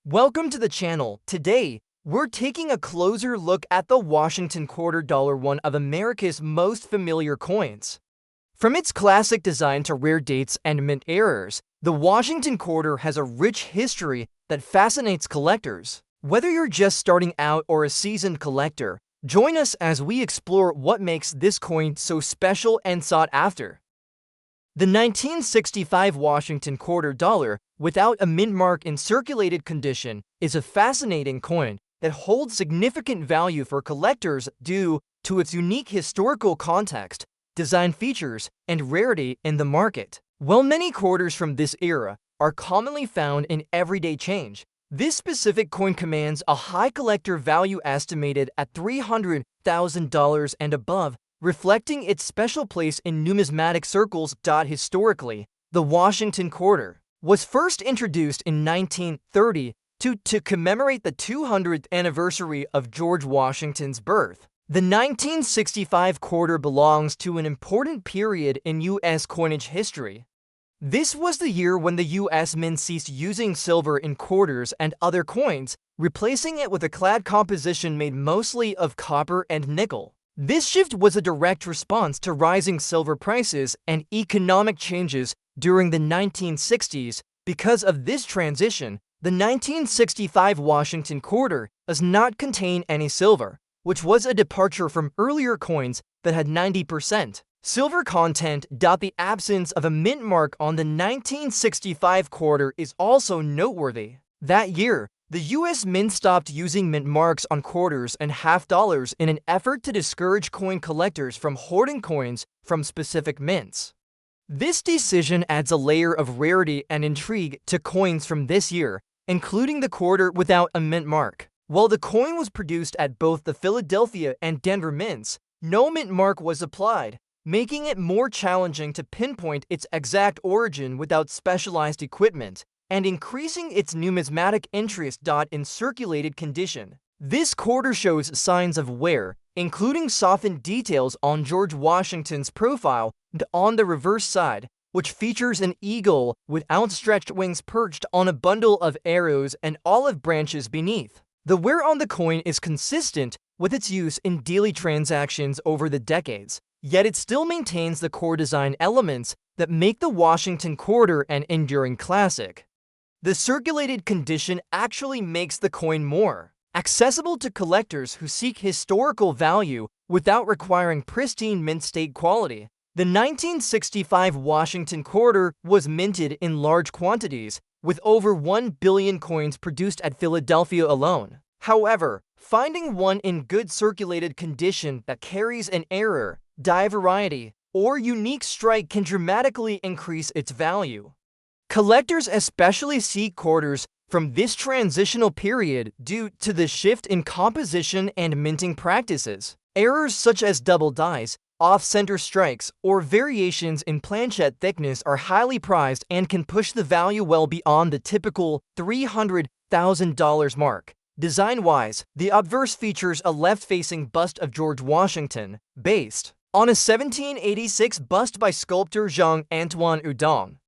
Welcome to the channel. Today, we're taking a closer look at the Washington quarter dollar, one of America's most familiar coins. From its classic design to rare dates and mint errors, the Washington quarter has a rich history that fascinates collectors. Whether you're just starting out or a seasoned collector, join us as we explore what makes this coin so special and sought after. The 1965 Washington quarter dollar, without a mint mark in circulated condition, is a fascinating coin that holds significant value for collectors due to its unique historical context, design features, and rarity in the market. While many quarters from this era are commonly found in everyday change, this specific coin commands a high collector value estimated at $300,000 and above, reflecting its special place in numismatic circles. Historically, the Washington quarter was first introduced in 1930 to commemorate the 200th anniversary of George Washington's birth. The 1965 quarter belongs to an important period in U.S. coinage history. This was the year when the U.S. Mint ceased using silver in quarters and other coins, replacing it with a clad composition made mostly of copper and nickel. This shift was a direct response to rising silver prices and economic changes during the 1960s. Because of this transition, the 1965 Washington quarter does not contain any silver, which was a departure from earlier coins that had 90% silver content. The absence of a mint mark on the 1965 quarter is also noteworthy. That year, the U.S. Mint stopped using mint marks on quarters and half dollars in an effort to discourage coin collectors from hoarding coins from specific mints. This decision adds a layer of rarity and intrigue to coins from this year, including the quarter without a mint mark. While the coin was produced at both the Philadelphia and Denver mints, no mint mark was applied, making it more challenging to pinpoint its exact origin without specialized equipment, and increasing its numismatic interest. In circulated condition, this quarter shows signs of wear, including softened details on George Washington's profile and on the reverse side, which features an eagle with outstretched wings perched on a bundle of arrows and olive branches beneath. The wear on the coin is consistent with its use in daily transactions over the decades, yet it still maintains the core design elements that make the Washington quarter an enduring classic. The circulated condition actually makes the coin more accessible to collectors who seek historical value without requiring pristine mint state quality. The 1965 Washington quarter was minted in large quantities, with over 1 billion coins produced at Philadelphia alone. However, finding one in good circulated condition that carries an error, die variety, or unique strike can dramatically increase its value. Collectors especially seek quarters from this transitional period due to the shift in composition and minting practices. Errors such as double dies, off-center strikes, or variations in planchette thickness are highly prized and can push the value well beyond the typical $300,000 mark. Design-wise, the obverse features a left-facing bust of George Washington, based on a 1786 bust by sculptor Jean-Antoine Houdon.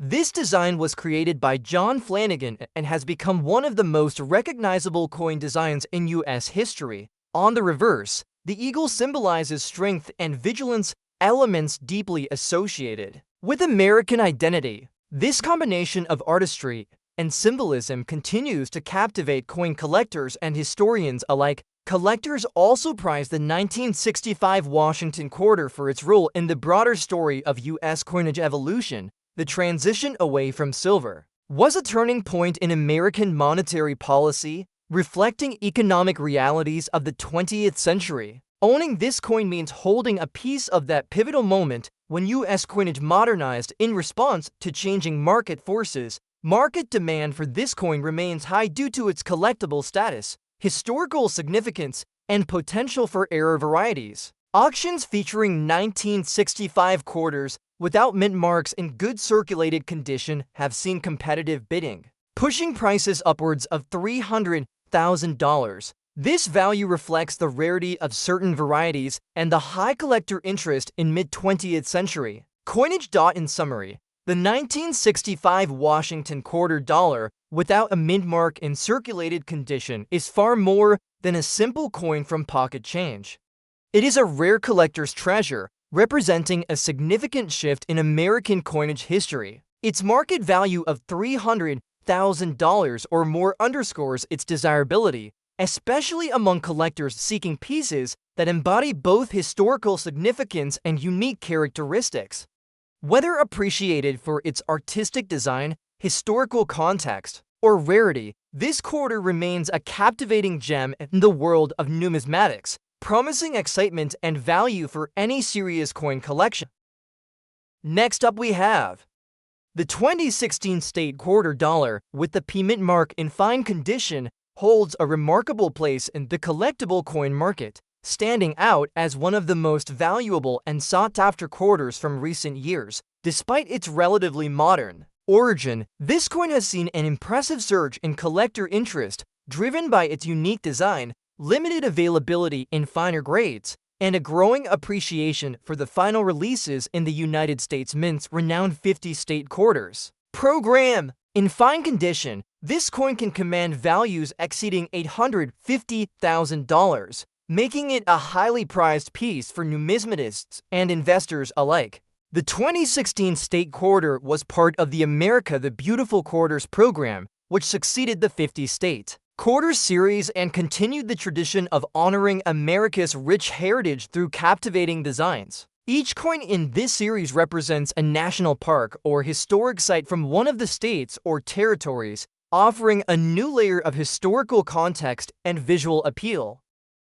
This design was created by John Flanagan and has become one of the most recognizable coin designs in U.S. history. On the reverse, the eagle symbolizes strength and vigilance, elements deeply associated with American identity. This combination of artistry and symbolism continues to captivate coin collectors and historians alike. Collectors also prize the 1965 Washington quarter for its role in the broader story of U.S. coinage evolution. The transition away from silver was a turning point in American monetary policy, reflecting economic realities of the 20th century. Owning this coin means holding a piece of that pivotal moment when U.S. coinage modernized in response to changing market forces. Market demand for this coin remains high due to its collectible status, historical significance, and potential for error varieties. Auctions featuring 1965 quarters without mint marks in good circulated condition have seen competitive bidding, pushing prices upwards of $300,000. This value reflects the rarity of certain varieties and the high collector interest in mid-20th century coinage. In summary, the The 1965 Washington quarter dollar, without a mint mark in circulated condition, is far more than a simple coin from pocket change. It is a rare collector's treasure, representing a significant shift in American coinage history. Its market value of $300,000 or more underscores its desirability, especially among collectors seeking pieces that embody both historical significance and unique characteristics. Whether appreciated for its artistic design, historical context, or rarity, this quarter remains a captivating gem in the world of numismatics, promising excitement and value for any serious coin collection. Next up we have the 2016 state quarter dollar with the P mint mark in fine condition holds a remarkable place in the collectible coin market, standing out as one of the most valuable and sought-after quarters from recent years. Despite its relatively modern origin, this coin has seen an impressive surge in collector interest, driven by its unique design, limited availability in finer grades, and a growing appreciation for the final releases in the United States Mint's renowned 50 state quarters program. In fine condition, this coin can command values exceeding $850,000, making it a highly prized piece for numismatists and investors alike. The 2016 state quarter was part of the America the Beautiful Quarters program, which succeeded the 50 state quarters series and continued the tradition of honoring America's rich heritage through captivating designs. Each coin in this series represents a national park or historic site from one of the states or territories, offering a new layer of historical context and visual appeal.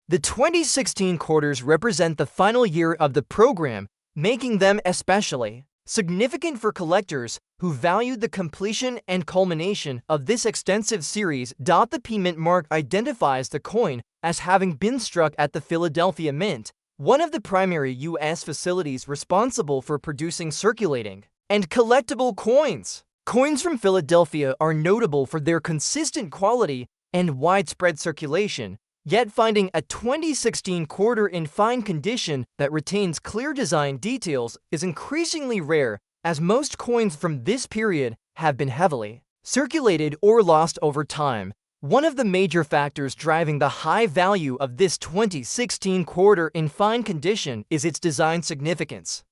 The 2016 quarters represent the final year of the program, making them especially significant for collectors who valued the completion and culmination of this extensive series. The P mint mark identifies the coin as having been struck at the Philadelphia Mint, one of the primary U.S. facilities responsible for producing circulating and collectible coins. Coins from Philadelphia are notable for their consistent quality and widespread circulation, yet finding a 2016 quarter in fine condition that retains clear design details is increasingly rare, as most coins from this period have been heavily circulated or lost over time. One of the major factors driving the high value of this 2016 quarter in fine condition is its design significance.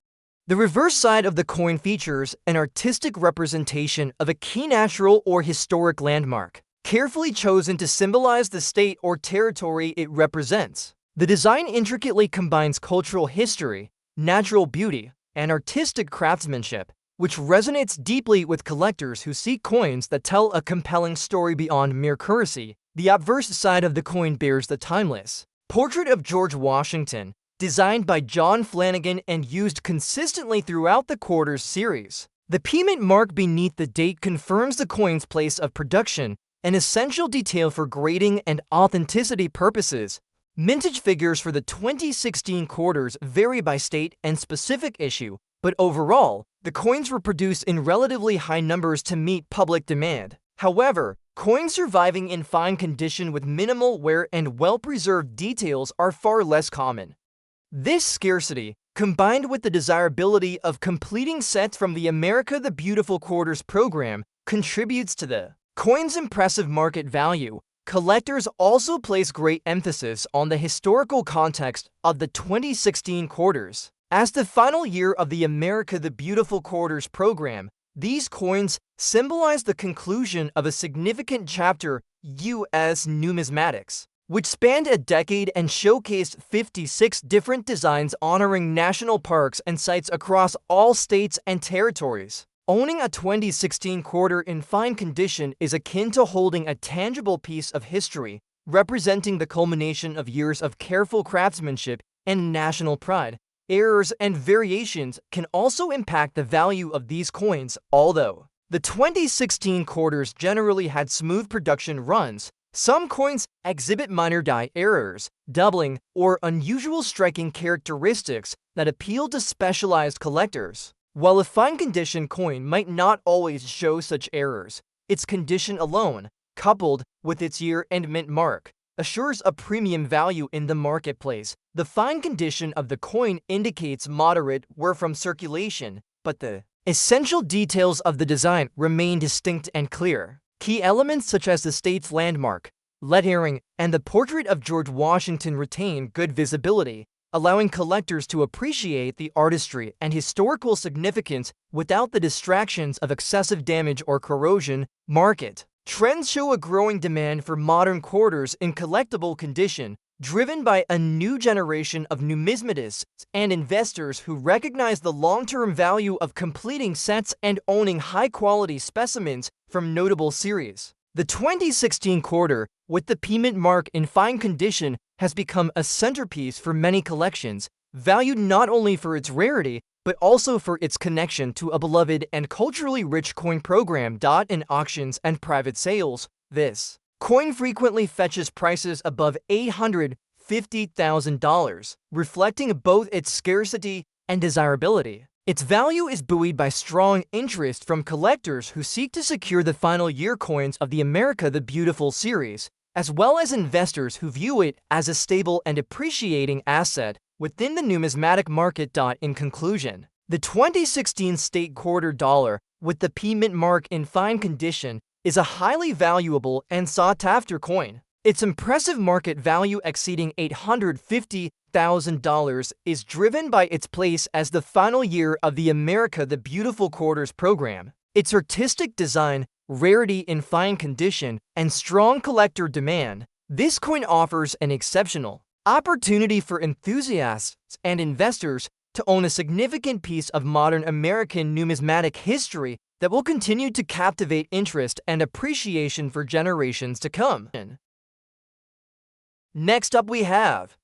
The reverse side of the coin features an artistic representation of a key natural or historic landmark, carefully chosen to symbolize the state or territory it represents. The design intricately combines cultural history, natural beauty, and artistic craftsmanship, which resonates deeply with collectors who seek coins that tell a compelling story beyond mere currency. The obverse side of the coin bears the timeless portrait of George Washington, designed by John Flanagan and used consistently throughout the quarters series. The P mint mark beneath the date confirms the coin's place of production, an essential detail for grading and authenticity purposes. Mintage figures for the 2016 quarters vary by state and specific issue, but overall, the coins were produced in relatively high numbers to meet public demand. However, coins surviving in fine condition with minimal wear and well-preserved details are far less common. This scarcity, combined with the desirability of completing sets from the America the Beautiful Quarters program, contributes to the coin's impressive market value. Collectors also place great emphasis on the historical context of the 2016 quarters. As the final year of the America the Beautiful Quarters program, these coins symbolize the conclusion of a significant chapter U.S. numismatics, which spanned a decade and showcased 56 different designs honoring national parks and sites across all states and territories. Owning a 2016 quarter in fine condition is akin to holding a tangible piece of history, representing the culmination of years of careful craftsmanship and national pride. Errors and variations can also impact the value of these coins. Although the 2016 quarters generally had smooth production runs, some coins exhibit minor die errors, doubling, or unusual striking characteristics that appeal to specialized collectors. While a fine condition coin might not always show such errors, its condition alone, coupled with its year and mint mark, assures a premium value in the marketplace. The fine condition of the coin indicates moderate wear from circulation, but the Essential details of the design remain distinct and clear. Key elements such as the state's landmark, lettering, and the portrait of George Washington retain good visibility, allowing collectors to appreciate the artistry and historical significance without the distractions of excessive damage or corrosion. Market trends show a growing demand for modern quarters in collectible condition, driven by a new generation of numismatists and investors who recognize the long-term value of completing sets and owning high-quality specimens from notable series. The 2016 quarter, with the payment mark in fine condition, has become a centerpiece for many collections, valued not only for its rarity, but also for its connection to a beloved and culturally rich coin program. In auctions and private sales, this coin frequently fetches prices above $850,000, reflecting both its scarcity and desirability. Its value is buoyed by strong interest from collectors who seek to secure the final year coins of the America the Beautiful series, as well as investors who view it as a stable and appreciating asset within the numismatic market. In conclusion, the 2016 state quarter dollar, with the payment mark in fine condition, is a highly valuable and sought-after coin. Its impressive market value exceeding $850,000 is driven by its place as the final year of the America the Beautiful quarters program. Its artistic design, rarity in fine condition, and strong collector demand, this coin offers an exceptional opportunity for enthusiasts and investors to own a significant piece of modern American numismatic history that will continue to captivate interest and appreciation for generations to come. Next up we have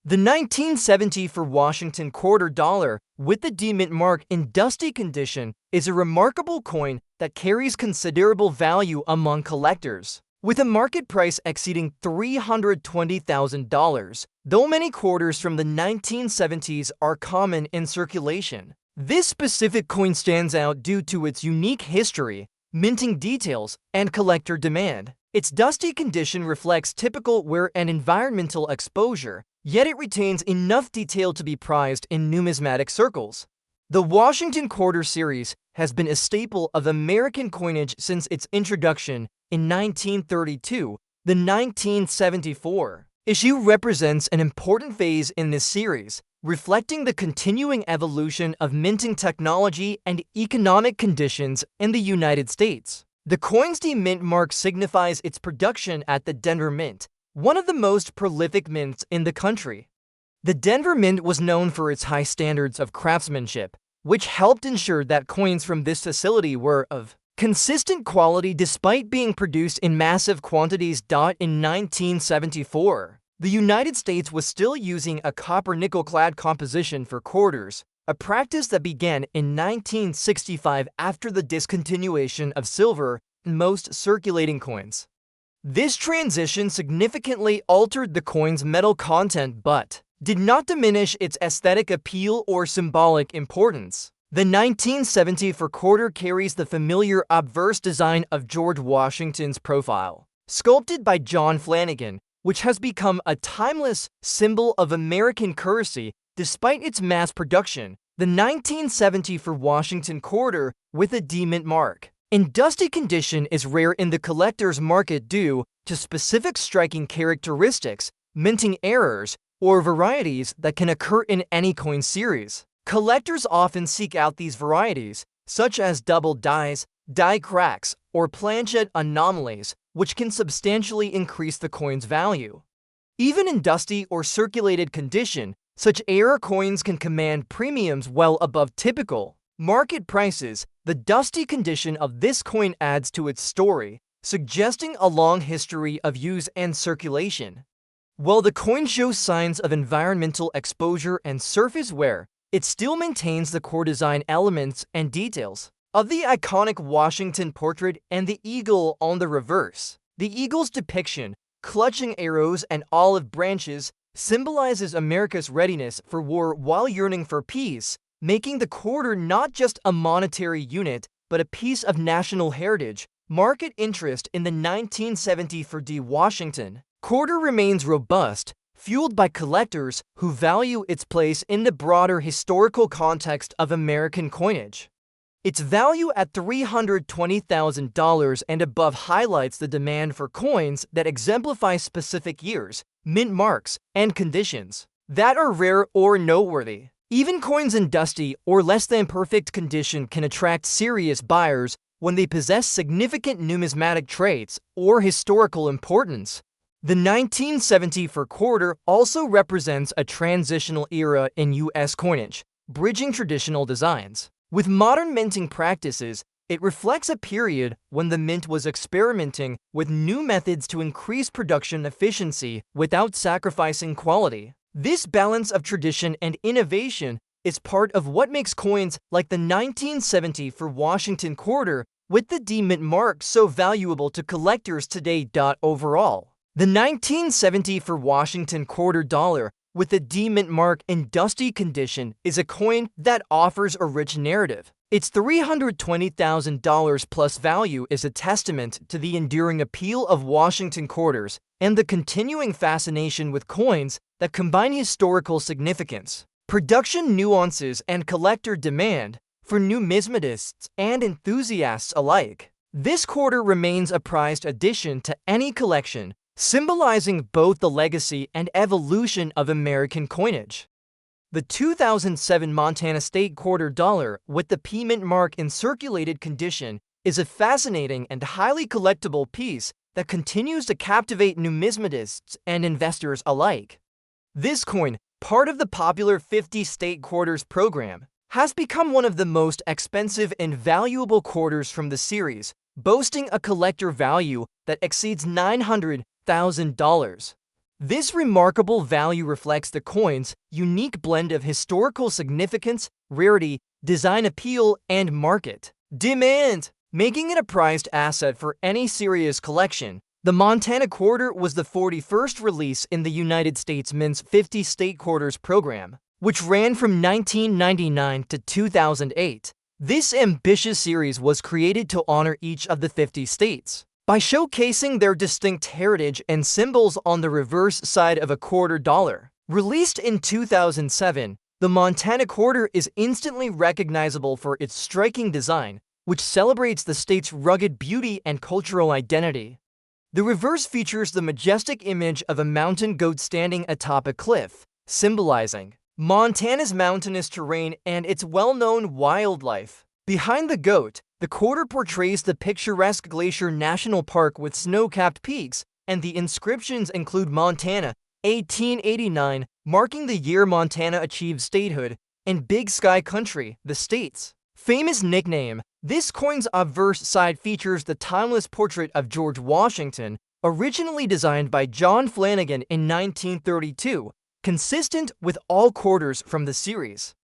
the 1970 for Washington quarter dollar, with the D-mint mark in dusty condition, is a remarkable coin that carries considerable value among collectors. With a market price exceeding $320,000, though many quarters from the 1970s are common in circulation, this specific coin stands out due to its unique history, minting details, and collector demand. Its dusty condition reflects typical wear and environmental exposure, yet it retains enough detail to be prized in numismatic circles. The Washington Quarter series has been a staple of American coinage since its introduction in 1932. The 1974 issue represents an important phase in this series, reflecting the continuing evolution of minting technology and economic conditions in the United States. The coin's D-mint mark signifies its production at the Denver Mint, one of the most prolific mints in the country. The Denver Mint was known for its high standards of craftsmanship, which helped ensure that coins from this facility were of consistent quality despite being produced in massive quantities. In 1974, the United States was still using a copper nickel-clad composition for quarters, a practice that began in 1965 after the discontinuation of silver in most circulating coins. This transition significantly altered the coin's metal content but did not diminish its aesthetic appeal or symbolic importance. The 1970 for quarter carries the familiar obverse design of George Washington's profile, sculpted by John Flanagan, which has become a timeless symbol of American currency despite its mass production. The 1970 for Washington quarter, with a D-mint mark in dusty condition, is rare in the collector's market due to specific striking characteristics, minting errors, or varieties that can occur in any coin series. Collectors often seek out these varieties, such as double dies, die cracks, or planchet anomalies, which can substantially increase the coin's value. Even in dusty or circulated condition, such error coins can command premiums well above typical market prices. The dusty condition of this coin adds to its story, suggesting a long history of use and circulation. While the coin shows signs of environmental exposure and surface wear, it still maintains the core design elements and details of the iconic Washington portrait and the eagle on the reverse. The eagle's depiction, clutching arrows and olive branches, symbolizes America's readiness for war while yearning for peace, making the quarter not just a monetary unit, but a piece of national heritage. Market interest in the 1970 for D. Washington quarter remains robust, fueled by collectors who value its place in the broader historical context of American coinage. Its value at $320,000 and above highlights the demand for coins that exemplify specific years, mint marks, and conditions that are rare or noteworthy. Even coins in dusty or less than perfect condition can attract serious buyers when they possess significant numismatic traits or historical importance. The 1974 quarter also represents a transitional era in U.S. coinage, bridging traditional designs with modern minting practices. It reflects a period when the mint was experimenting with new methods to increase production efficiency without sacrificing quality. This balance of tradition and innovation is part of what makes coins like the 1970 for Washington quarter with the D mint mark so valuable to collectors today. Overall, the 1970 for Washington quarter dollar with the D mint mark in dusty condition is a coin that offers a rich narrative. Its $320,000 plus value is a testament to the enduring appeal of Washington quarters and the continuing fascination with coins that combine historical significance, production nuances, and collector demand for numismatists and enthusiasts alike. This quarter remains a prized addition to any collection, symbolizing both the legacy and evolution of American coinage. The 2007 Montana State quarter dollar with the P mint mark in circulated condition is a fascinating and highly collectible piece that continues to captivate numismatists and investors alike. This coin, part of the popular 50 state quarters program, has become one of the most expensive and valuable quarters from the series, boasting a collector value that exceeds $900,000. This remarkable value reflects the coin's unique blend of historical significance, rarity, design appeal, and market demand, making it a prized asset for any serious collection. The Montana quarter was the 41st release in the United States Mint's 50 State Quarters program, which ran from 1999 to 2008. This ambitious series was created to honor each of the 50 states by showcasing their distinct heritage and symbols on the reverse side of a quarter dollar. Released in 2007, the Montana quarter is instantly recognizable for its striking design, which celebrates the state's rugged beauty and cultural identity. The reverse features the majestic image of a mountain goat standing atop a cliff, symbolizing Montana's mountainous terrain and its well-known wildlife. Behind the goat, the quarter portrays the picturesque Glacier National Park with snow-capped peaks, and the inscriptions include Montana, 1889, marking the year Montana achieved statehood, and Big Sky Country, the state's famous nickname. This coin's obverse side features the timeless portrait of George Washington, originally designed by John Flanagan in 1932, consistent with all quarters from the series.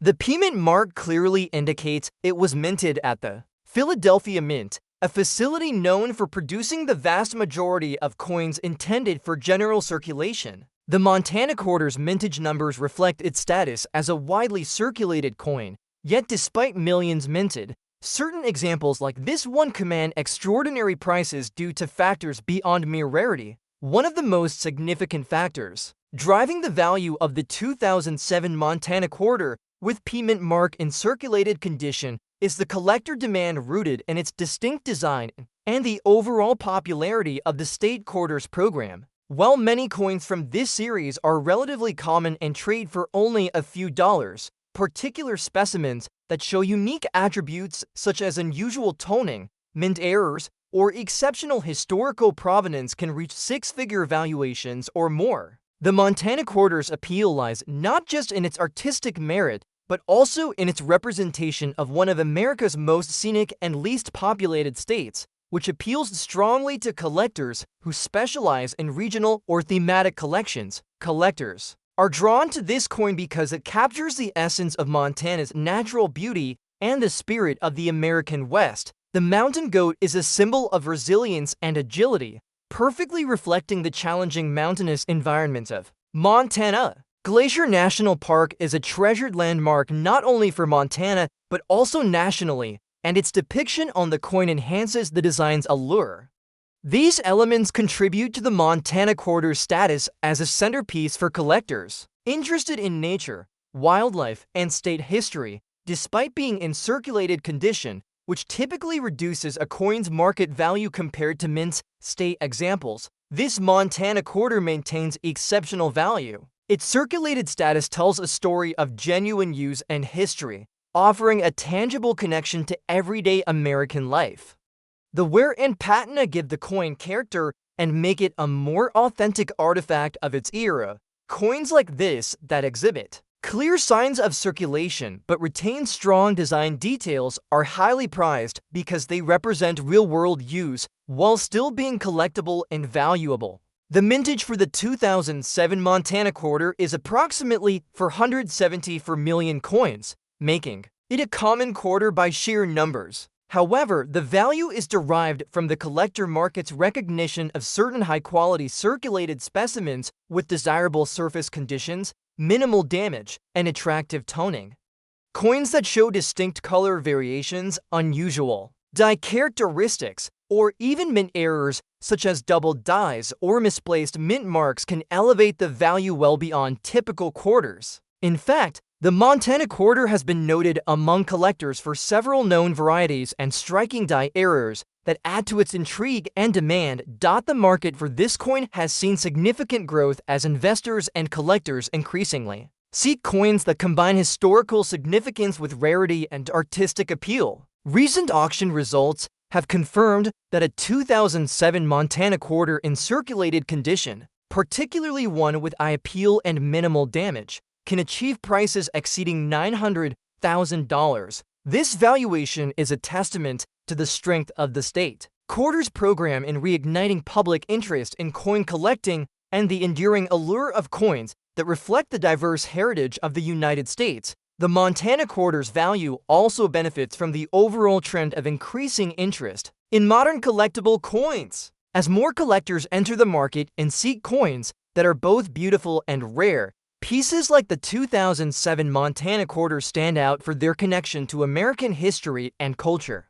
The P mint mark clearly indicates it was minted at the Philadelphia Mint, a facility known for producing the vast majority of coins intended for general circulation. The Montana quarter's mintage numbers reflect its status as a widely circulated coin, yet despite millions minted, certain examples like this one command extraordinary prices due to factors beyond mere rarity. One of the most significant factors driving the value of the 2007 Montana quarter with P mint mark in circulated condition is the collector demand rooted in its distinct design and the overall popularity of the state quarters program. While many coins from this series are relatively common and trade for only a few dollars, particular specimens that show unique attributes such as unusual toning, mint errors, or exceptional historical provenance can reach six-figure valuations or more. The Montana quarter's appeal lies not just in its artistic merit, but also in its representation of one of America's most scenic and least populated states, which appeals strongly to collectors who specialize in regional or thematic collections. Collectors are drawn to this coin because it captures the essence of Montana's natural beauty and the spirit of the American West. The mountain goat is a symbol of resilience and agility, perfectly reflecting the challenging mountainous environment of Montana. Glacier National Park is a treasured landmark not only for Montana, but also nationally, and its depiction on the coin enhances the design's allure. These elements contribute to the Montana quarter's status as a centerpiece for collectors interested in nature, wildlife, and state history. despite being in circulated condition, which typically reduces a coin's market value compared to mint state examples. This Montana quarter maintains exceptional value. Its circulated status tells a story of genuine use and history, offering a tangible connection to everyday American life. The wear and patina give the coin character and make it a more authentic artifact of its era. Coins like this that exhibit clear signs of circulation but retain strong design details are highly prized because they represent real-world use while still being collectible and valuable. The mintage for the 2007 Montana quarter is approximately 474 million coins, making it a common quarter by sheer numbers. However, the value is derived from the collector market's recognition of certain high-quality circulated specimens with desirable surface conditions, minimal damage, and attractive toning. Coins that show distinct color variations, unusual die characteristics, or even mint errors such as doubled dies or misplaced mint marks can elevate the value well beyond typical quarters. In fact, the Montana quarter has been noted among collectors for several known varieties and striking die errors that add to its intrigue and demand. The market for this coin has seen significant growth as investors and collectors increasingly seek coins that combine historical significance with rarity and artistic appeal. Recent auction results have confirmed that a 2007 Montana quarter in circulated condition, particularly one with eye appeal and minimal damage, can achieve prices exceeding $900,000. This valuation is a testament to the strength of the state quarter's program in reigniting public interest in coin collecting and the enduring allure of coins that reflect the diverse heritage of the United States. The Montana quarter's value also benefits from the overall trend of increasing interest in modern collectible coins. As more collectors enter the market and seek coins that are both beautiful and rare, pieces like the 2007 Montana quarter stand out for their connection to American history and culture.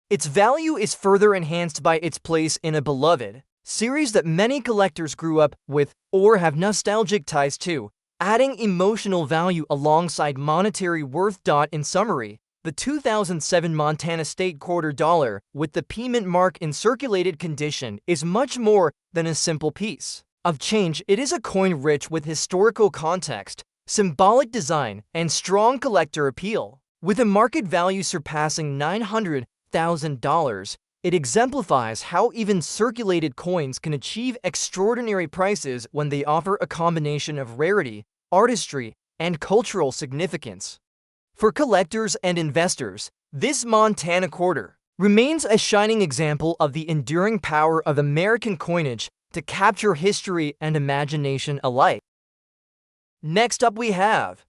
Its value is further enhanced by its place in a beloved series that many collectors grew up with or have nostalgic ties to, adding emotional value alongside monetary worth. In summary, the 2007 Montana State quarter dollar with the P mint mark in circulated condition is much more than a simple piece of change. It is a coin rich with historical context, symbolic design, and strong collector appeal. With a market value surpassing $900,000, it exemplifies how even circulated coins can achieve extraordinary prices when they offer a combination of rarity, artistry, and cultural significance. For collectors and investors, this Montana quarter remains a shining example of the enduring power of American coinage to capture history and imagination alike. Next up we have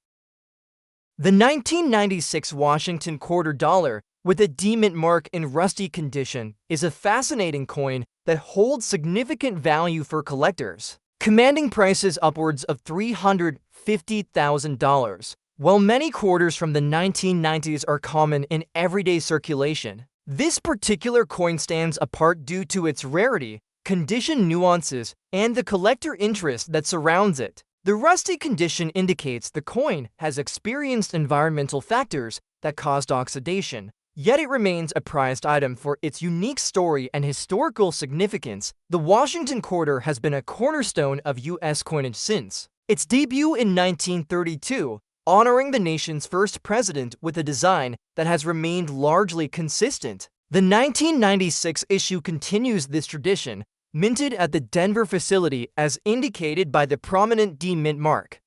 the 1996 Washington quarter dollar with a D mint mark in rusty condition is a fascinating coin that holds significant value for collectors, commanding prices upwards of $350,000. While many quarters from the 1990s are common in everyday circulation, this particular coin stands apart due to its rarity, condition nuances, and the collector interest that surrounds it. The rusty condition indicates the coin has experienced environmental factors that caused oxidation, yet it remains a prized item for its unique story and historical significance. The Washington quarter has been a cornerstone of U.S. coinage since its debut in 1932, honoring the nation's first president with a design that has remained largely consistent. The 1996 issue continues this tradition, minted at the Denver facility as indicated by the prominent D mint mark.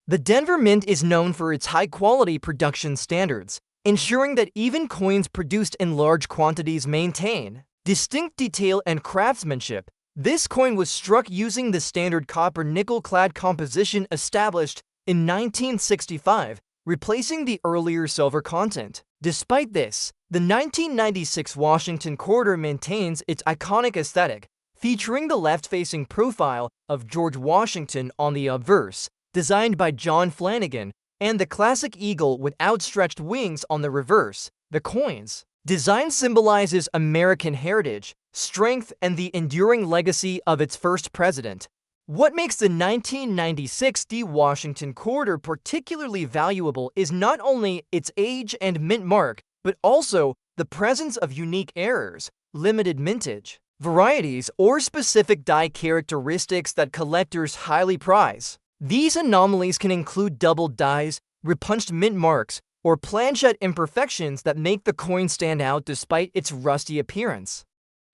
The Denver Mint is known for its high-quality production standards, ensuring that even coins produced in large quantities maintain distinct detail and craftsmanship. This coin was struck using the standard copper nickel-clad composition established in 1965, replacing the earlier silver content. Despite this, the 1996 Washington quarter maintains its iconic aesthetic, featuring the left-facing profile of George Washington on the obverse, designed by John Flanagan, and the classic eagle with outstretched wings on the reverse. The coin's design symbolizes American heritage, strength, and the enduring legacy of its first president, What makes the 1996 D Washington quarter particularly valuable is not only its age and mint mark, but also the presence of unique errors, limited mintage, varieties, or specific die characteristics that collectors highly prize. These anomalies can include doubled dies, repunched mint marks, or planchette imperfections that make the coin stand out despite its rusty appearance.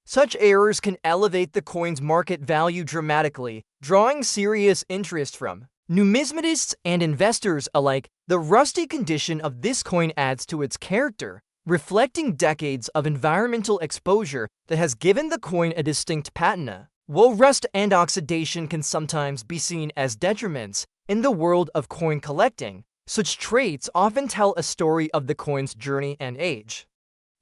Such errors can elevate the coin's market value dramatically, drawing serious interest from numismatists and investors alike. The rusty condition of this coin adds to its character, reflecting decades of environmental exposure that has given the coin a distinct patina. While rust and oxidation can sometimes be seen as detriments in the world of coin collecting, such traits often tell a story of the coin's journey and age.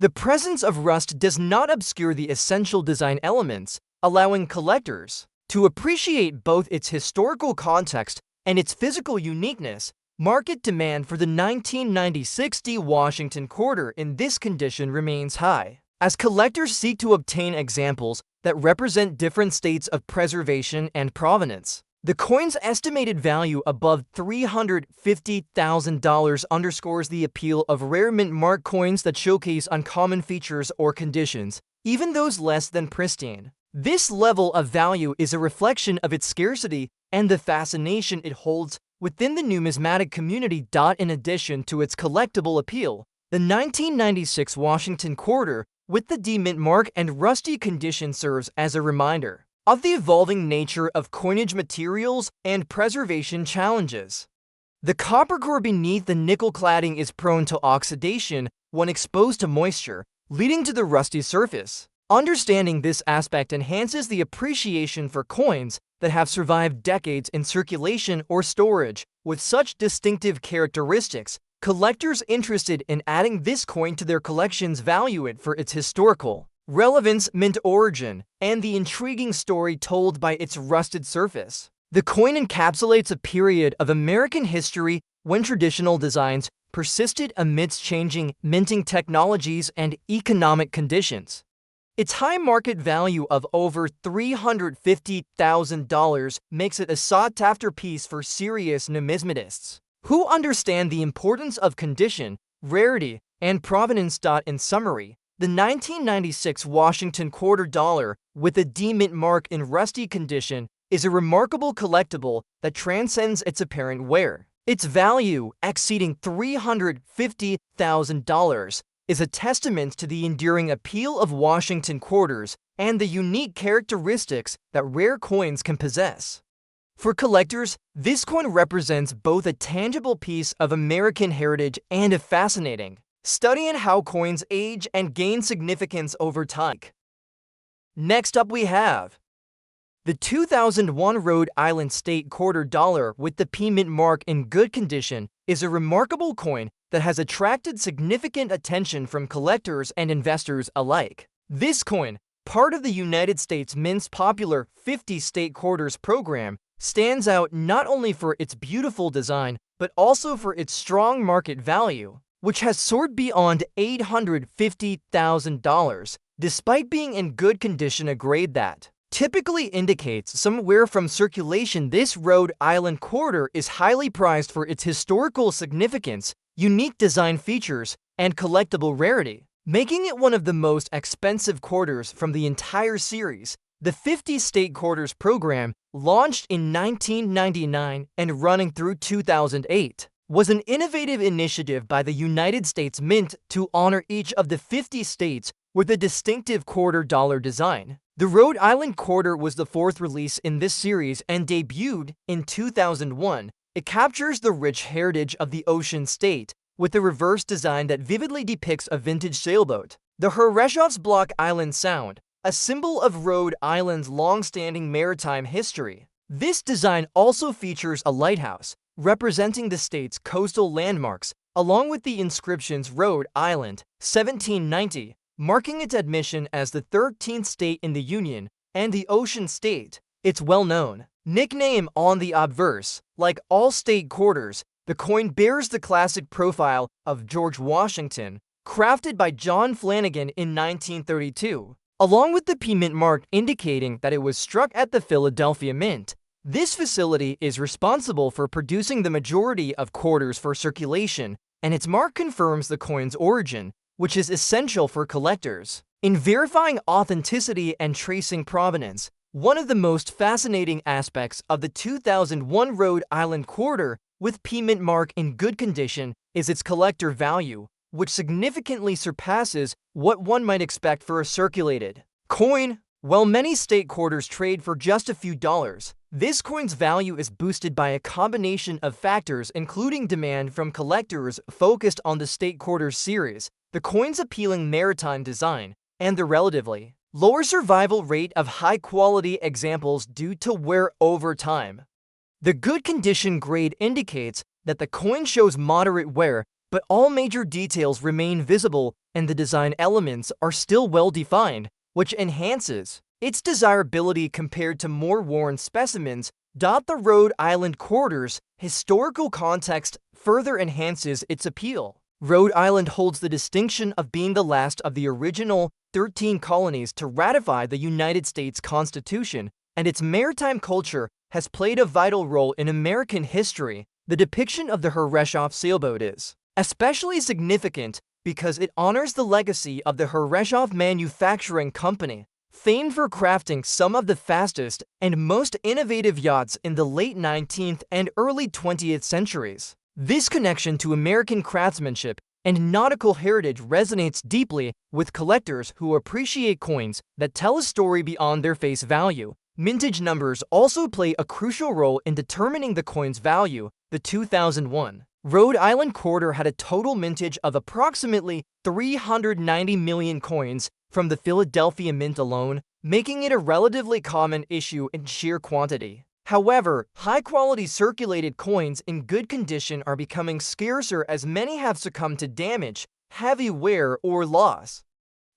The presence of rust does not obscure the essential design elements, allowing collectors to appreciate both its historical context and its physical uniqueness. Market demand for the 1996 D Washington quarter in this condition remains high, as collectors seek to obtain examples that represent different states of preservation and provenance. The coin's estimated value above $350,000 underscores the appeal of rare mint mark coins that showcase uncommon features or conditions, even those less than pristine. This level of value is a reflection of its scarcity and the fascination it holds within the numismatic community. In addition to its collectible appeal, the 1996 Washington quarter with the D mint mark and rusty condition serves as a reminder of the evolving nature of coinage materials and preservation challenges. The copper core beneath the nickel cladding is prone to oxidation when exposed to moisture, leading to the rusty surface. Understanding this aspect enhances the appreciation for coins that have survived decades in circulation or storage. With such distinctive characteristics, collectors interested in adding this coin to their collections value it for its historical relevance, mint origin, and the intriguing story told by its rusted surface. The coin encapsulates a period of American history when traditional designs persisted amidst changing minting technologies and economic conditions. Its high market value of over $350,000 makes it a sought-after piece for serious numismatists who understand the importance of condition, rarity, and provenance. In summary, the 1996 Washington quarter dollar with a D mint mark in rusty condition is a remarkable collectible that transcends its apparent wear. Its value, exceeding $350,000, is a testament to the enduring appeal of Washington quarters and the unique characteristics that rare coins can possess. For collectors, this coin represents both a tangible piece of American heritage and a fascinating study in how coins age and gain significance over time. Next up we have the 2001 Rhode Island State quarter dollar with the P mint mark in good condition is a remarkable coin that has attracted significant attention from collectors and investors alike. This coin, part of the United States Mint's popular 50 state quarters program, stands out not only for its beautiful design, but also for its strong market value, which has soared beyond $850,000, despite being in good condition, a grade that typically indicates some wear from circulation. This Rhode Island quarter is highly prized for its historical significance, unique design features, and collectible rarity, making it one of the most expensive quarters from the entire series. The 50 State Quarters program, launched in 1999 and running through 2008, was an innovative initiative by the United States Mint to honor each of the 50 states with a distinctive quarter dollar design. The Rhode Island quarter was the fourth release in this series and debuted in 2001. It captures the rich heritage of the ocean state with a reverse design that vividly depicts a vintage sailboat. The Herreshoff's Block Island Sound, a symbol of Rhode Island's long-standing maritime history. This design also features a lighthouse, representing the state's coastal landmarks, along with the inscriptions Rhode Island, 1790, marking its admission as the 13th state in the Union, and the Ocean State, its well-known nickname on the obverse. Like all state quarters, the coin bears the classic profile of George Washington, crafted by John Flanagan in 1932, along with the P mint mark indicating that it was struck at the Philadelphia Mint. This facility is responsible for producing the majority of quarters for circulation, and its mark confirms the coin's origin, which is essential for collectors. In verifying authenticity and tracing provenance, one of the most fascinating aspects of the 2001 Rhode Island quarter with P mint mark in good condition is its collector value, which significantly surpasses what one might expect for a circulated coin. While many state quarters trade for just a few dollars, this coin's value is boosted by a combination of factors including demand from collectors focused on the state quarters series, the coin's appealing maritime design, and the relatively lower survival rate of high-quality examples due to wear over time. The good condition grade indicates that the coin shows moderate wear, but all major details remain visible and the design elements are still well-defined, which enhances its desirability compared to more worn specimens. The Rhode Island quarter's historical context further enhances its appeal. Rhode Island holds the distinction of being the last of the original 13 colonies to ratify the United States Constitution, and its maritime culture has played a vital role in American history. The depiction of the Herreshoff sailboat is especially significant because it honors the legacy of the Herreshoff Manufacturing Company, famed for crafting some of the fastest and most innovative yachts in the late 19th and early 20th centuries. This connection to American craftsmanship and nautical heritage resonates deeply with collectors who appreciate coins that tell a story beyond their face value. Mintage numbers also play a crucial role in determining the coin's value. The 2001 Rhode Island quarter had a total mintage of approximately 390 million coins from the Philadelphia Mint alone, making it a relatively common issue in sheer quantity. However, high-quality circulated coins in good condition are becoming scarcer as many have succumbed to damage, heavy wear, or loss.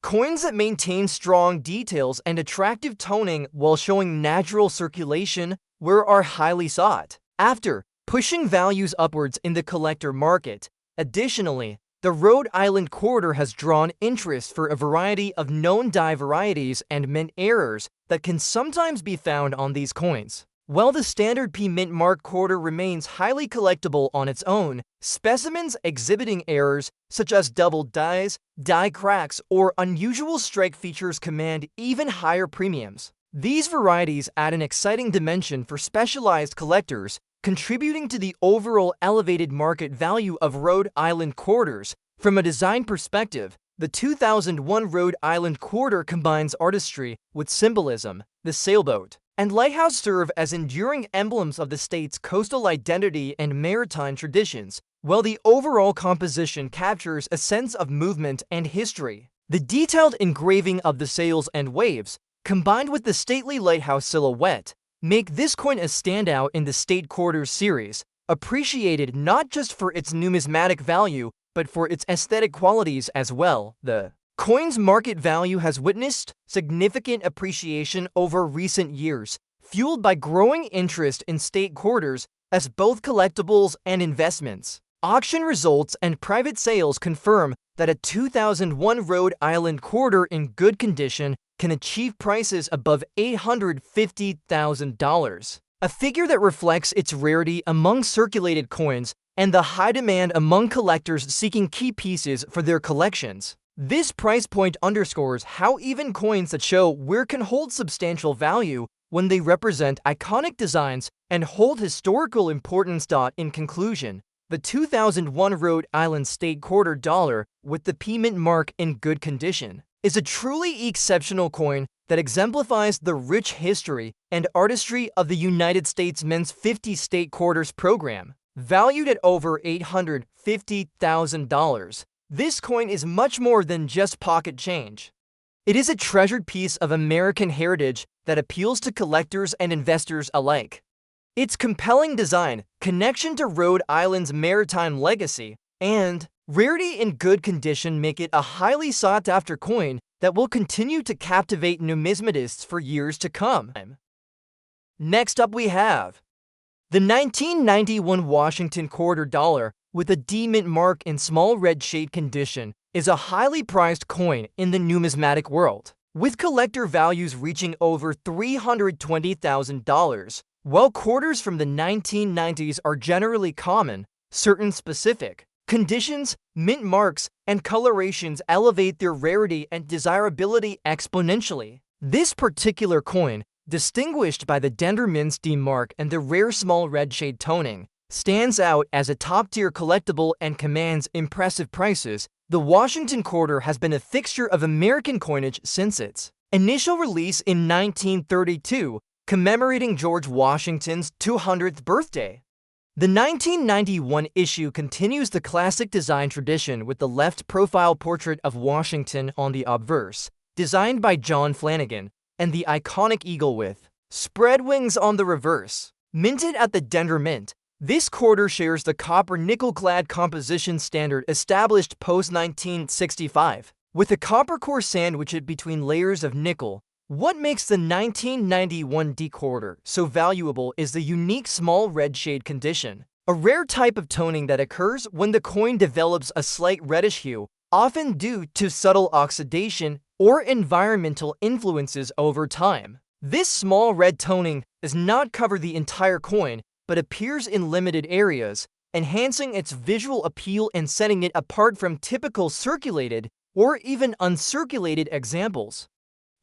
Coins that maintain strong details and attractive toning while showing natural circulation are highly sought after, pushing values upwards in the collector market. Additionally, the Rhode Island quarter has drawn interest for a variety of known die varieties and mint errors that can sometimes be found on these coins. While the standard P mint mark quarter remains highly collectible on its own, specimens exhibiting errors such as double dies, die cracks, or unusual strike features command even higher premiums. These varieties add an exciting dimension for specialized collectors, contributing to the overall elevated market value of Rhode Island quarters. From a design perspective, the 2001 Rhode Island quarter combines artistry with symbolism. The sailboat and lighthouse serve as enduring emblems of the state's coastal identity and maritime traditions, while the overall composition captures a sense of movement and history. The detailed engraving of the sails and waves, combined with the stately lighthouse silhouette, make this coin a standout in the State Quarters series, appreciated not just for its numismatic value, but for its aesthetic qualities as well. The coin's market value has witnessed significant appreciation over recent years, fueled by growing interest in state quarters as both collectibles and investments. Auction results and private sales confirm that a 2001 Rhode Island quarter in good condition can achieve prices above $850,000, a figure that reflects its rarity among circulated coins and the high demand among collectors seeking key pieces for their collections. This price point underscores how even coins that show wear can hold substantial value when they represent iconic designs and hold historical importance. In conclusion, the 2001 Rhode Island State Quarter Dollar with the P mint mark in good condition is a truly exceptional coin that exemplifies the rich history and artistry of the United States Mint's 50 State Quarters program. Valued at over $850,000, this coin is much more than just pocket change. It is a treasured piece of American heritage that appeals to collectors and investors alike. Its compelling design, connection to Rhode Island's maritime legacy, and rarity in good condition make it a highly sought-after coin that will continue to captivate numismatists for years to come. Next up we have the 1991 Washington Quarter Dollar with a D mint mark in small red shade condition is a highly prized coin in the numismatic world, with collector values reaching over $320,000. While quarters from the 1990s are generally common, certain specific conditions, mint marks, and colorations elevate their rarity and desirability exponentially. This particular coin, distinguished by the Denver Mint's D mark and the rare small red shade toning, stands out as a top-tier collectible and commands impressive prices. The Washington quarter has been a fixture of American coinage since its initial release in 1932, commemorating George Washington's 200th birthday. The 1991 issue continues the classic design tradition with the left-profile portrait of Washington on the obverse, designed by John Flanagan, and the iconic eagle with spread wings on the reverse. Minted at the Denver Mint, this quarter shares the copper nickel-clad composition standard established post-1965, with a copper core sandwiched between layers of nickel. What makes the 1991 D quarter so valuable is the unique small red shade condition, a rare type of toning that occurs when the coin develops a slight reddish hue, often due to subtle oxidation or environmental influences over time. This small red toning does not cover the entire coin, but appears in limited areas, enhancing its visual appeal and setting it apart from typical circulated or even uncirculated examples.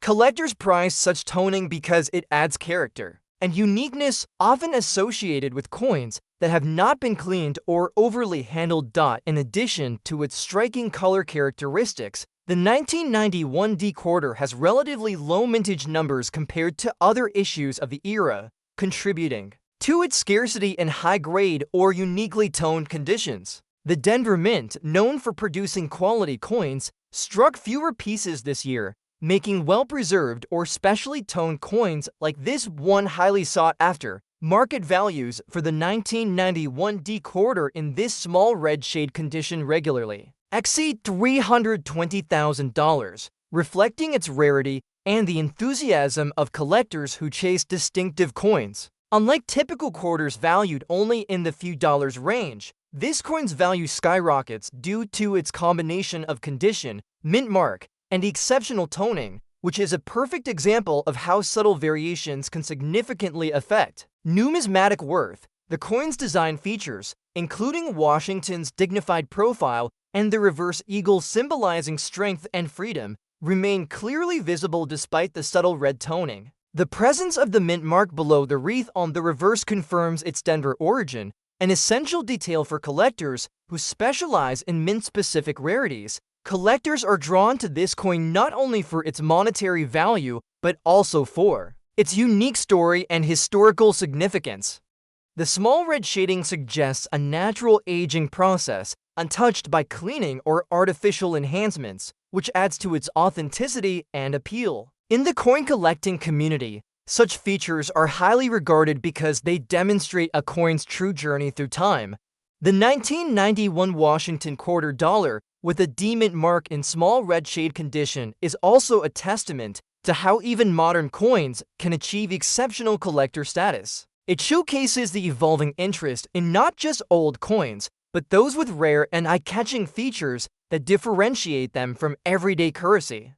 Collectors prize such toning because it adds character and uniqueness often associated with coins that have not been cleaned or overly handled. In addition to its striking color characteristics, the 1991 D quarter has relatively low mintage numbers compared to other issues of the era, contributing to its scarcity in high-grade or uniquely toned conditions. The Denver Mint, known for producing quality coins, struck fewer pieces this year, making well-preserved or specially toned coins like this one highly sought after. Market values for the 1991 D quarter in this small red shade condition regularly exceed $320,000, reflecting its rarity and the enthusiasm of collectors who chase distinctive coins. Unlike typical quarters valued only in the few dollars range, this coin's value skyrockets due to its combination of condition, mint mark, and exceptional toning, which is a perfect example of how subtle variations can significantly affect numismatic worth. The coin's design features, including Washington's dignified profile and the reverse eagle symbolizing strength and freedom, remain clearly visible despite the subtle red toning. The presence of the mint mark below the wreath on the reverse confirms its Denver origin, an essential detail for collectors who specialize in mint-specific rarities. Collectors are drawn to this coin not only for its monetary value, but also for its unique story and historical significance. The small red shading suggests a natural aging process, untouched by cleaning or artificial enhancements, which adds to its authenticity and appeal. In the coin collecting community, such features are highly regarded because they demonstrate a coin's true journey through time. The 1991 Washington quarter dollar, with a D mint mark in small red shade condition, is also a testament to how even modern coins can achieve exceptional collector status. It showcases the evolving interest in not just old coins, but those with rare and eye-catching features that differentiate them from everyday currency.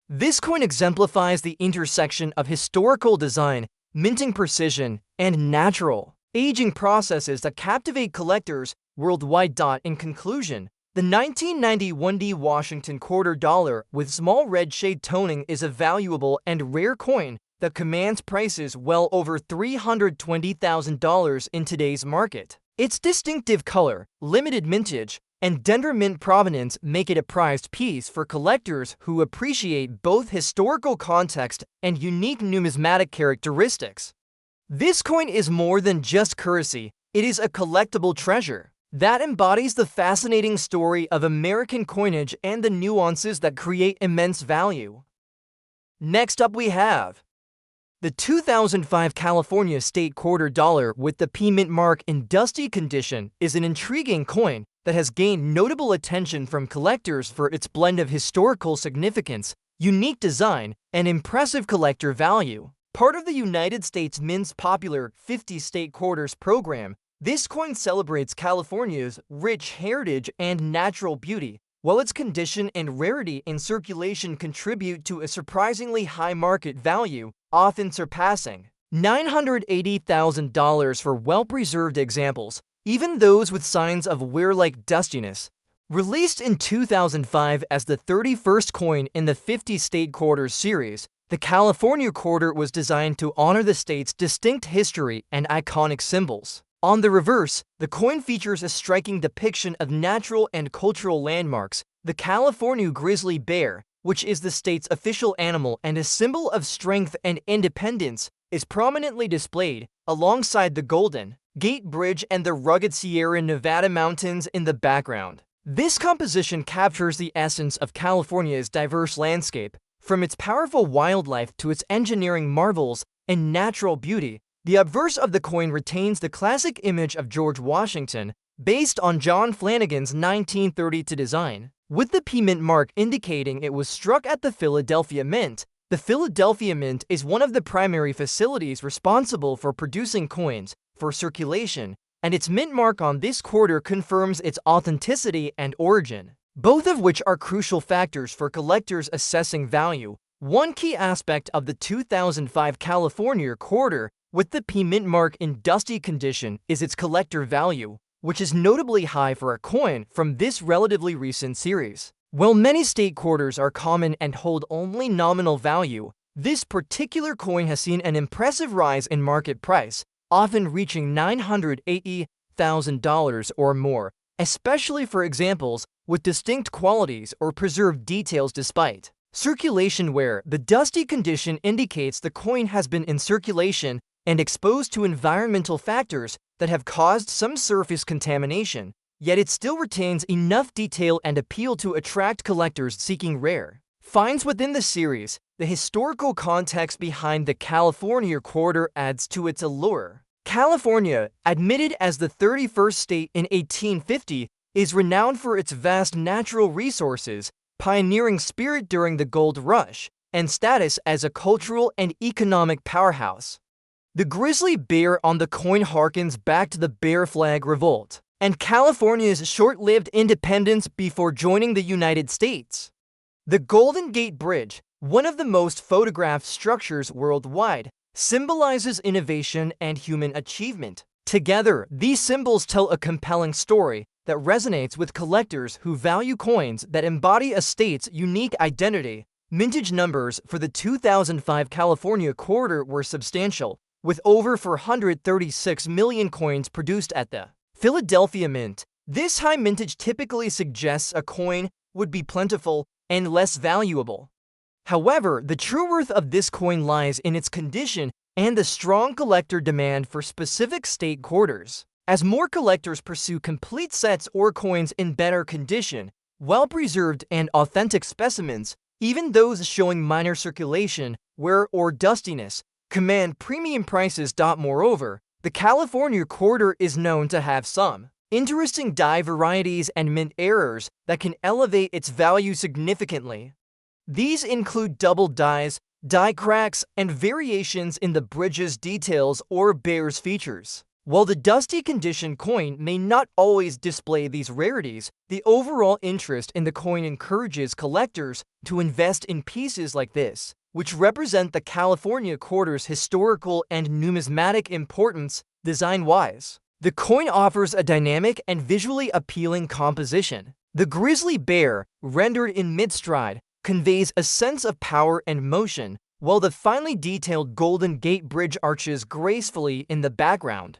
This coin exemplifies the intersection of historical design, minting precision, and natural aging processes that captivate collectors worldwide. In conclusion, the 1991 D Washington quarter dollar with small red shade toning is a valuable and rare coin that commands prices well over $320,000 in today's market. Its distinctive color, limited mintage, and Denver Mint provenance make it a prized piece for collectors who appreciate both historical context and unique numismatic characteristics. This coin is more than just currency, it is a collectible treasure that embodies the fascinating story of American coinage and the nuances that create immense value. Next up we have the 2005 California State quarter dollar with the P mint mark in dusty condition is an intriguing coin that has gained notable attention from collectors for its blend of historical significance, unique design, and impressive collector value. Part of the United States Mint's popular 50 state quarters program, this coin celebrates California's rich heritage and natural beauty, while its condition and rarity in circulation contribute to a surprisingly high market value, often surpassing $980,000 for well-preserved examples, even those with signs of wear-like dustiness. Released in 2005 as the 31st coin in the 50 state quarters series, the California quarter was designed to honor the state's distinct history and iconic symbols. On the reverse, the coin features a striking depiction of natural and cultural landmarks. The California grizzly bear, which is the state's official animal and a symbol of strength and independence, is prominently displayed, alongside the Golden Gate Bridge and the rugged Sierra Nevada mountains in the background. This composition captures the essence of California's diverse landscape, from its powerful wildlife to its engineering marvels and natural beauty. The obverse of the coin retains the classic image of George Washington, based on John Flanagan's 1932 design, with the P Mint mark indicating it was struck at the Philadelphia Mint. The Philadelphia Mint is one of the primary facilities responsible for producing coins for circulation, and its mint mark on this quarter confirms its authenticity and origin, both of which are crucial factors for collectors assessing value. One key aspect of the 2005 California quarter with the P Mint mark in dusty condition is its collector value, which is notably high for a coin from this relatively recent series. While many state quarters are common and hold only nominal value, this particular coin has seen an impressive rise in market price, often reaching $980,000 or more, especially for examples with distinct qualities or preserved details despite circulation wear. The dusty condition indicates the coin has been in circulation and exposed to environmental factors that have caused some surface contamination, yet it still retains enough detail and appeal to attract collectors seeking rare finds within the series. The historical context behind the California quarter adds to its allure. California, admitted as the 31st state in 1850, is renowned for its vast natural resources, pioneering spirit during the gold rush, and status as a cultural and economic powerhouse. The grizzly bear on the coin harkens back to the Bear Flag Revolt and California's short-lived independence before joining the United States. The Golden Gate Bridge, one of the most photographed structures worldwide, symbolizes innovation and human achievement. Together, these symbols tell a compelling story that resonates with collectors who value coins that embody a state's unique identity. Mintage numbers for the 2005 California quarter were substantial, with over 436 million coins produced at the Philadelphia Mint. This high mintage typically suggests a coin would be plentiful and less valuable. However, the true worth of this coin lies in its condition and the strong collector demand for specific state quarters. As more collectors pursue complete sets or coins in better condition, well-preserved and authentic specimens, even those showing minor circulation, wear, or dustiness, command premium prices. Moreover, the California quarter is known to have some interesting die varieties and mint errors that can elevate its value significantly. These include double dies, die cracks, and variations in the bridge's details or bear's features. While the dusty condition coin may not always display these rarities, the overall interest in the coin encourages collectors to invest in pieces like this, which represent the California quarter's historical and numismatic importance. Design-wise, the coin offers a dynamic and visually appealing composition. The grizzly bear, rendered in mid-stride, conveys a sense of power and motion, while the finely detailed Golden Gate Bridge arches gracefully in the background.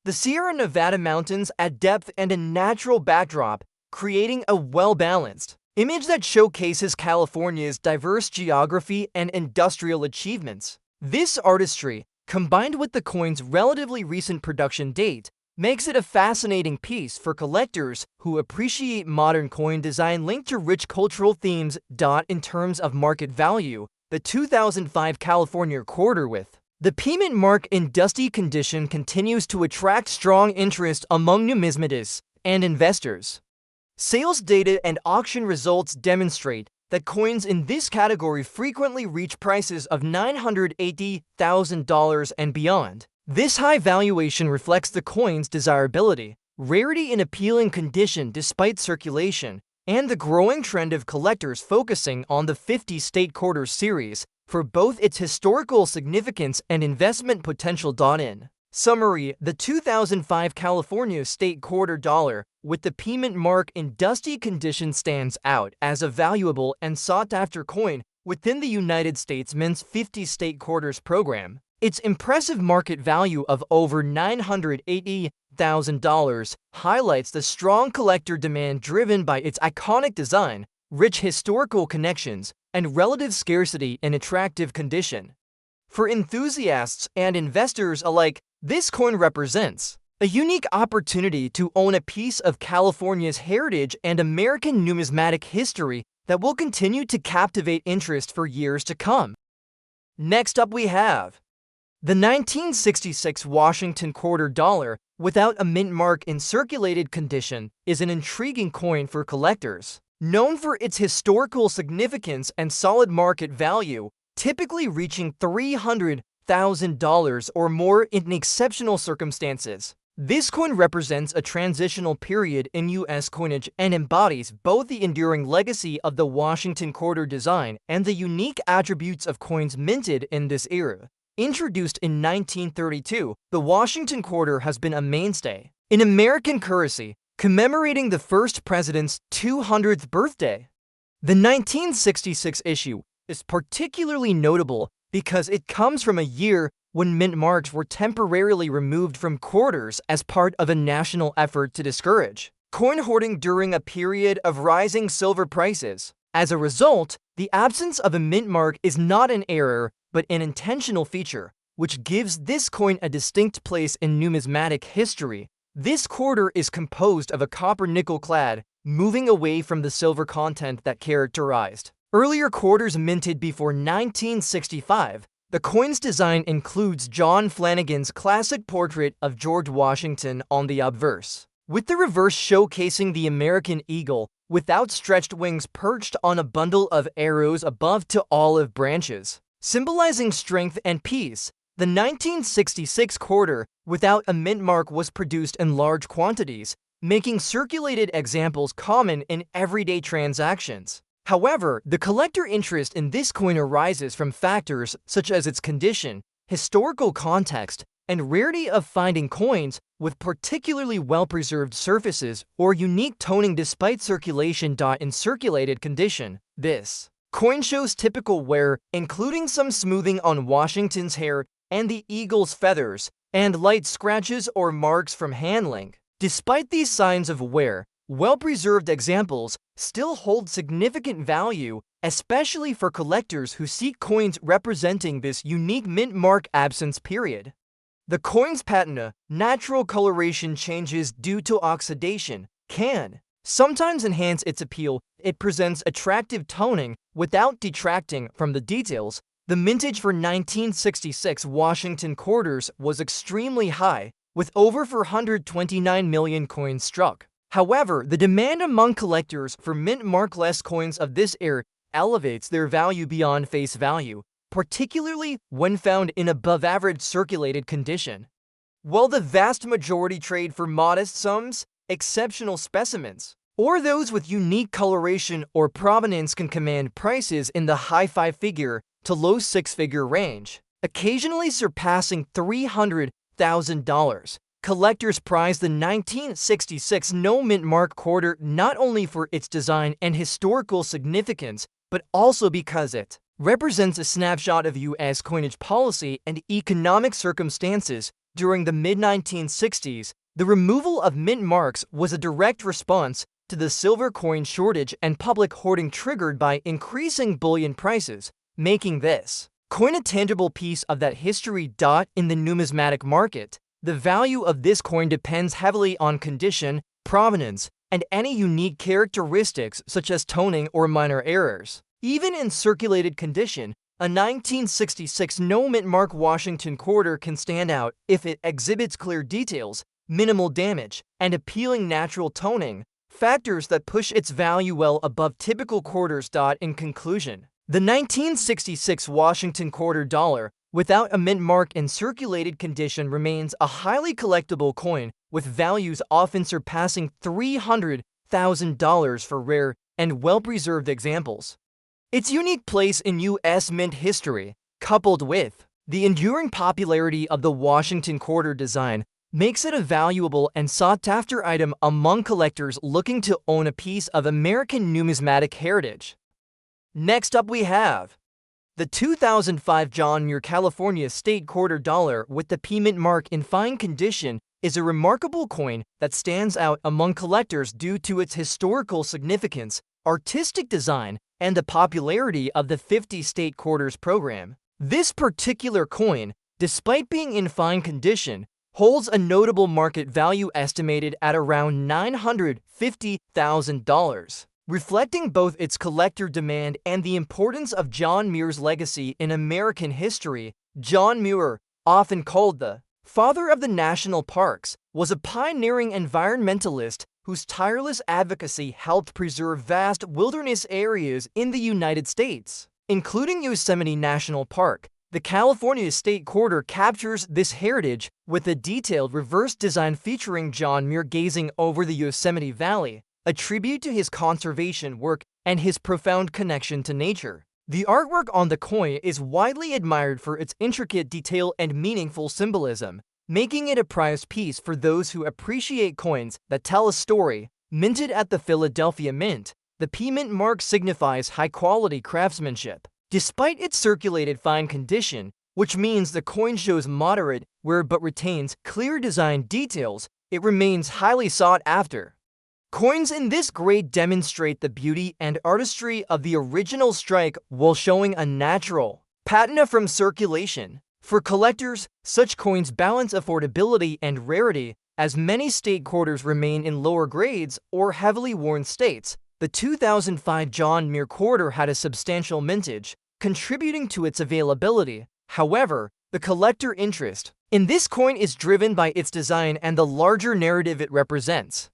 The Sierra Nevada mountains add depth and a natural backdrop, creating a well-balanced image that showcases California's diverse geography and industrial achievements. This artistry, combined with the coin's relatively recent production date, makes it a fascinating piece for collectors who appreciate modern coin design linked to rich cultural themes. In terms of market value, the 2005 California quarter with the P Mint mark in dusty condition continues to attract strong interest among numismatists and investors. Sales data and auction results demonstrate that coins in this category frequently reach prices of $980,000 and beyond. This high valuation reflects the coin's desirability, rarity in appealing condition despite circulation, and the growing trend of collectors focusing on the 50 state quarters series. for both its historical significance and investment potential. In summary, the 2005 California state quarter dollar with the P mint mark in dusty condition stands out as a valuable and sought-after coin within the United States Mint's 50 state quarters program. Its impressive market value of over $980,000 highlights the strong collector demand driven by its iconic design, rich historical connections, and relative scarcity in attractive condition. For enthusiasts and investors alike, this coin represents a unique opportunity to own a piece of California's heritage and American numismatic history that will continue to captivate interest for years to come. Next up we have the 1966 Washington quarter dollar without a mint mark in circulated condition is an intriguing coin for collectors. Known for its historical significance and solid market value, typically reaching $300,000 or more in exceptional circumstances. This coin represents a transitional period in U.S. coinage and embodies both the enduring legacy of the Washington quarter design and the unique attributes of coins minted in this era. Introduced in 1932, the Washington quarter has been a mainstay in American currency, commemorating the first president's 200th birthday. The 1966 issue is particularly notable because it comes from a year when mint marks were temporarily removed from quarters as part of a national effort to discourage coin hoarding during a period of rising silver prices. As a result, the absence of a mint mark is not an error, but an intentional feature, which gives this coin a distinct place in numismatic history. This quarter is composed of a copper-nickel clad, moving away from the silver content that characterized earlier quarters minted before 1965. The coin's design includes John Flanagan's classic portrait of George Washington on the obverse, with the reverse showcasing the American eagle with outstretched wings perched on a bundle of arrows above two olive branches, symbolizing strength and peace. The 1966 quarter without a mint mark was produced in large quantities, making circulated examples common in everyday transactions. However, the collector interest in this coin arises from factors such as its condition, historical context, and rarity of finding coins with particularly well-preserved surfaces or unique toning despite circulation. In circulated condition, this coin shows typical wear, including some smoothing on Washington's hair and the eagle's feathers, and light scratches or marks from handling. Despite these signs of wear, well-preserved examples still hold significant value, especially for collectors who seek coins representing this unique mint mark absence period. The coin's patina, natural coloration changes due to oxidation, can sometimes enhance its appeal. It presents attractive toning without detracting from the details. The mintage for 1966 Washington quarters was extremely high, with over 429 million coins struck. However, the demand among collectors for mint markless coins of this era elevates their value beyond face value, particularly when found in above-average circulated condition. While the vast majority trade for modest sums, exceptional specimens, or those with unique coloration or provenance can command prices in the high five-figure to low six-figure range, occasionally surpassing $300,000. Collectors prize the 1966 no mint mark quarter not only for its design and historical significance, but also because it represents a snapshot of U.S. coinage policy and economic circumstances during the mid-1960s. The removal of mint marks was a direct response to the silver coin shortage and public hoarding triggered by increasing bullion prices, making this coin a tangible piece of that history. In the numismatic market, the value of this coin depends heavily on condition, provenance, and any unique characteristics such as toning or minor errors. Even in circulated condition, a 1966 no mint mark Washington quarter can stand out if it exhibits clear details, minimal damage, and appealing natural toning, factors that push its value well above typical quarters. In conclusion, the 1966 Washington quarter dollar without a mint mark in circulated condition remains a highly collectible coin with values often surpassing $300,000 for rare and well-preserved examples. Its unique place in U.S. mint history, coupled with the enduring popularity of the Washington quarter design, makes it a valuable and sought-after item among collectors looking to own a piece of American numismatic heritage. Next up we have the 2005 John Muir California State Quarter Dollar with the P Mint mark in fine condition is a remarkable coin that stands out among collectors due to its historical significance, artistic design, and the popularity of the 50 State Quarters program. This particular coin, despite being in fine condition, holds a notable market value estimated at around $950,000, reflecting both its collector demand and the importance of John Muir's legacy in American history. John Muir, often called the father of the national parks, was a pioneering environmentalist whose tireless advocacy helped preserve vast wilderness areas in the United States, including Yosemite National Park. The California State Quarter captures this heritage with a detailed reverse design featuring John Muir gazing over the Yosemite Valley, a tribute to his conservation work and his profound connection to nature. The artwork on the coin is widely admired for its intricate detail and meaningful symbolism, making it a prized piece for those who appreciate coins that tell a story. Minted at the Philadelphia Mint, the P Mint mark signifies high-quality craftsmanship. Despite its circulated fine condition, which means the coin shows moderate wear but retains clear design details, it remains highly sought after. Coins in this grade demonstrate the beauty and artistry of the original strike while showing a natural patina from circulation. For collectors, such coins balance affordability and rarity, as many state quarters remain in lower grades or heavily worn states. The 2005 John Muir quarter had a substantial mintage, contributing to its availability. However, the collector interest in this coin is driven by its design and the larger narrative it represents.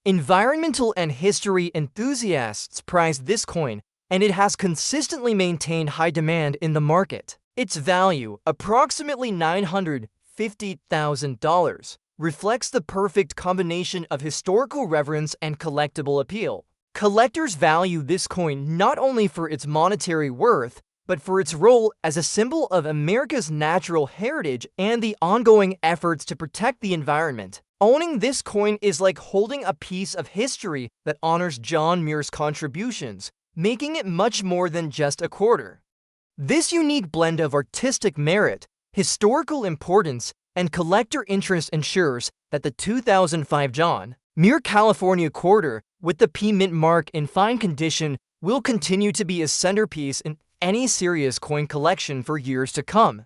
Environmental and history enthusiasts prize this coin, and it has consistently maintained high demand in the market. Its value, approximately $950,000, reflects the perfect combination of historical reverence and collectible appeal. Collectors value this coin not only for its monetary worth, but for its role as a symbol of America's natural heritage and the ongoing efforts to protect the environment. Owning this coin is like holding a piece of history that honors John Muir's contributions, making it much more than just a quarter. This unique blend of artistic merit, historical importance, and collector interest ensures that the 2005 John Muir California quarter with the P Mint mark in fine condition will continue to be a centerpiece in any serious coin collection for years to come.